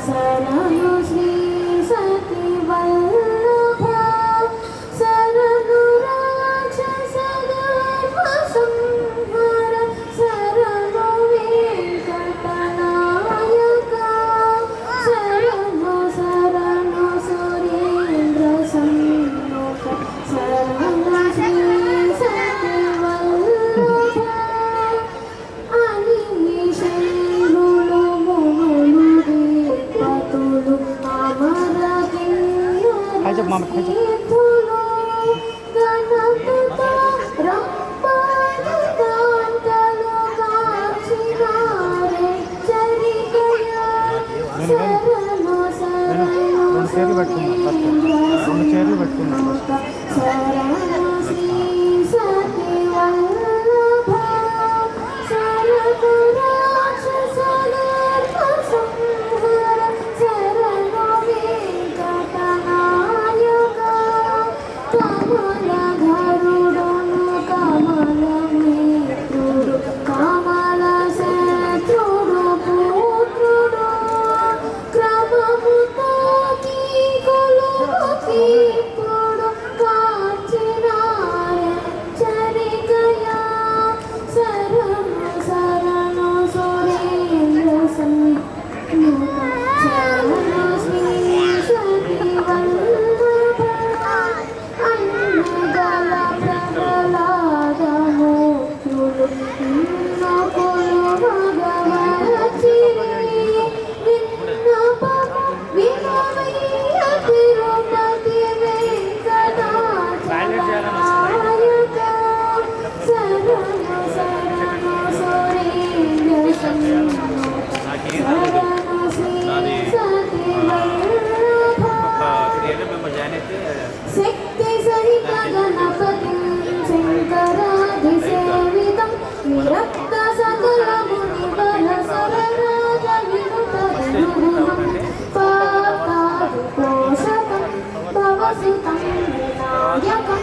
శరణు శ్రీ సతి వల్లభ శరణు రాక్షస ధర్మ సంహార శరణు వెంకటనాయక శరణు శరణు సురేంద్ర సన్ముఖ శరణు శ్రీ సతి వల్లభ అని శైలులు మునులు దేవతలు అమర కిన్నరులు గణపత రంపాదికాంతలు కాచినారే చరికయ శరణు శరణు శరణు శ్రీ సతి వల్లభ శరణు రాక్షస ధర్మ సంహార శరణు వెంకటనాయక కమలధరుడను కమలమిత్రుడు కమల శత్రుడు పుత్రుడు క్రమముతో కీకుడు కాంచినారే చరికయ శరణు శరణు సురేంద్ర సన్ముఖ శరణు శ్రీ సతి వల్లభ అన్నగల ప్రహ్లాదముఖ్యులు నకులు భగవచ్చిరి విన్నపము వినవయ్య తిరుపతి వెంకటాచలనాయక శరణు శరణు సురేంద్ర సన్ముఖ శరణు శ్రీ సతి వల్లభ శక్తి సహిత గణపతిం శంకరాదిసేవితం విరక్త సకల మునిబల సరరాజ వినుత ధనుర్హం పాతాది పోషకం భవ సుతం వినాయకం